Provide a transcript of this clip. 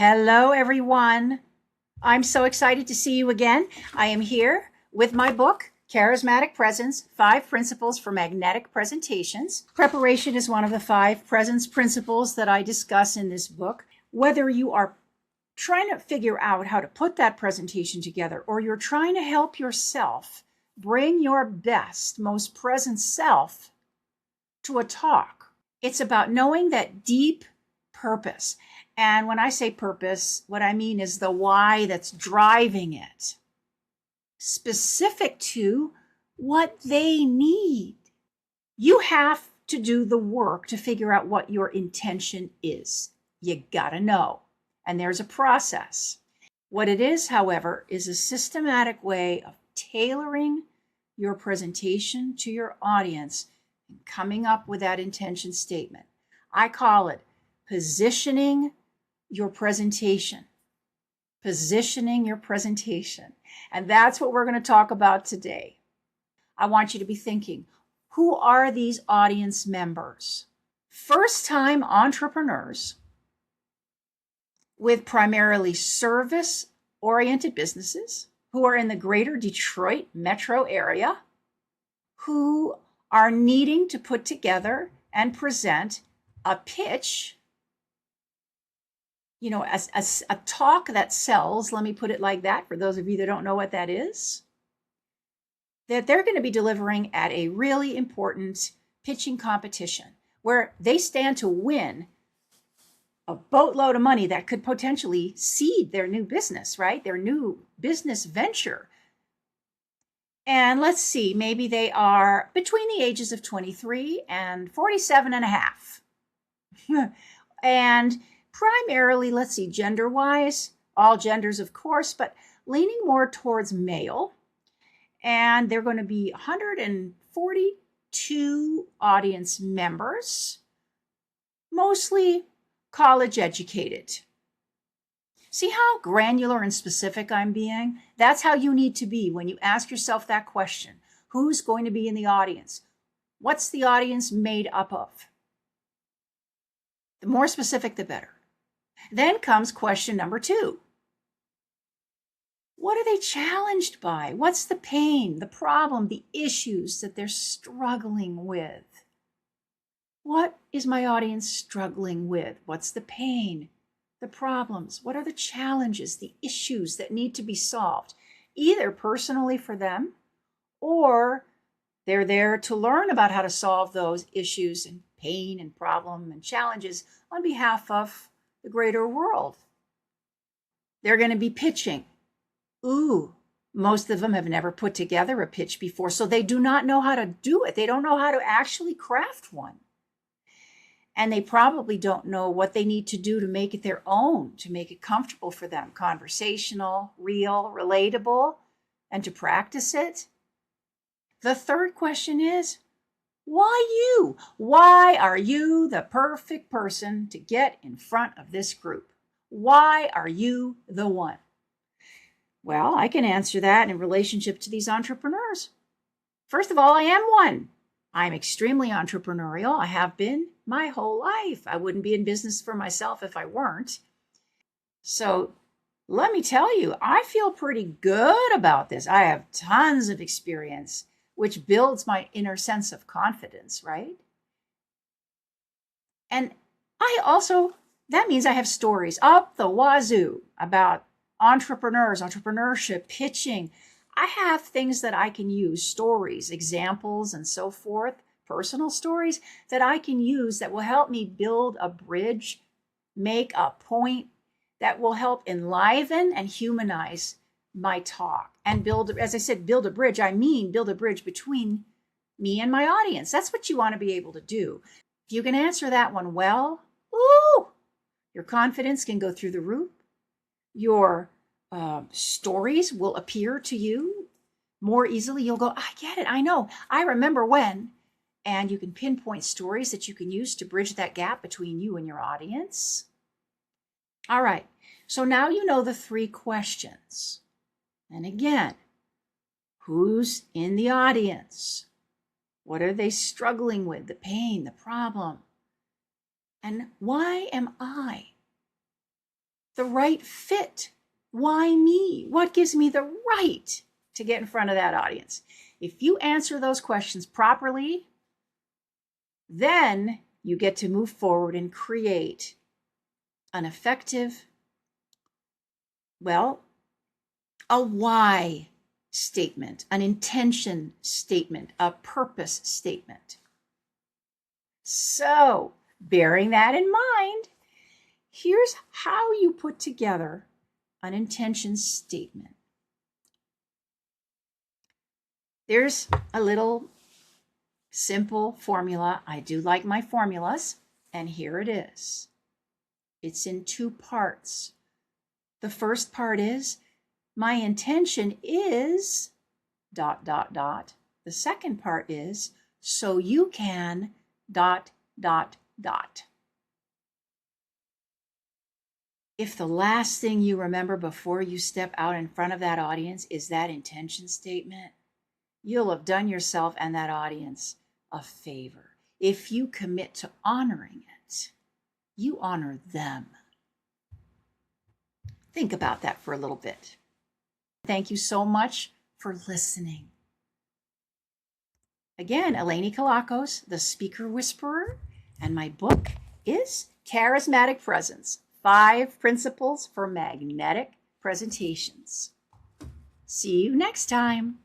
Hello, everyone. I'm so excited to see you again. I am here with my book, Charismatic Presence, 5 Principles for Magnetic Presentations. Preparation is one of the 5 presence principles that I discuss in this book. Whether you are trying to figure out how to put that presentation together or you're trying to help yourself bring your best, most present self to a talk, it's about knowing that deep purpose. And when I say purpose, what I mean is the why that's driving it, specific to what they need. You have to do the work to figure out what your intention is. You gotta know. And there's a process. What it is, however, is a systematic way of tailoring your presentation to your audience and coming up with that intention statement. I call it positioning your presentation. Positioning your presentation. And that's what we're going to talk about today. I want you to be thinking, who are these audience members? First-time entrepreneurs with primarily service-oriented businesses who are in the greater Detroit metro area, who are needing to put together and present a pitch, a talk that sells, let me put it like that for those of you that don't know what that is, that they're going to be delivering at a really important pitching competition where they stand to win a boatload of money that could potentially seed their new business, right? Their new business venture. And let's see, maybe they are between the ages of 23 and 47 and a half. And primarily, let's see, gender-wise, all genders, of course, but leaning more towards male. And they're going to be 142 audience members, mostly college educated. See how granular and specific I'm being? That's how you need to be when you ask yourself that question. Who's going to be in the audience? What's the audience made up of? The more specific, the better. Then comes question number 2. What are they challenged by? What's the pain, the problem, the issues that they're struggling with? What is my audience struggling with? What's the pain, the problems? What are the challenges, the issues that need to be solved, either personally for them or they're there to learn about how to solve those issues and pain and problem and challenges on behalf of the greater world. They're going to be pitching. Most of them have never put together a pitch before, so they do not know how to do it. They don't know how to actually craft one. And they probably don't know what they need to do to make it their own, to make it comfortable for them, conversational, real, relatable, and to practice it. The third question is, why you? Why are you the perfect person to get in front of this group? Why are you the one? Well, I can answer that in relationship to these entrepreneurs. First of all, I am one. I'm extremely entrepreneurial. I have been my whole life. I wouldn't be in business for myself if I weren't. So let me tell you, I feel pretty good about this. I have tons of experience, which builds my inner sense of confidence, right? And that means I have stories up the wazoo about entrepreneurs, entrepreneurship, pitching. I have things that I can use, stories, examples, and so forth, personal stories that I can use that will help me build a bridge, make a point that will help enliven and humanize my talk and build, as I said, build a bridge. I mean, build a bridge between me and my audience. That's what you want to be able to do. If you can answer that one well, your confidence can go through the roof. Your stories will appear to you more easily. You'll go, I get it. I know. I remember when. And you can pinpoint stories that you can use to bridge that gap between you and your audience. All right. So now you know the 3 questions. And again, who's in the audience? What are they struggling with? The pain, the problem. And why am I the right fit. Why me? What gives me the right to get in front of that audience? If you answer those questions properly, then you get to move forward and create an effective, well, a why statement, an intention statement, a purpose statement. So, bearing that in mind, here's how you put together an intention statement. There's a little simple formula. I do like my formulas, and here it is. It's in two parts. The first part is, my intention is ... The second part is, so you can ... If the last thing you remember before you step out in front of that audience is that intention statement, you'll have done yourself and that audience a favor. If you commit to honoring it, you honor them. Think about that for a little bit. Thank you so much for listening. Again, Eleni Kelakos, the Speaker Whisperer, and my book is Charismatic Presence, 5 Principles for Magnetic Presentations. See you next time.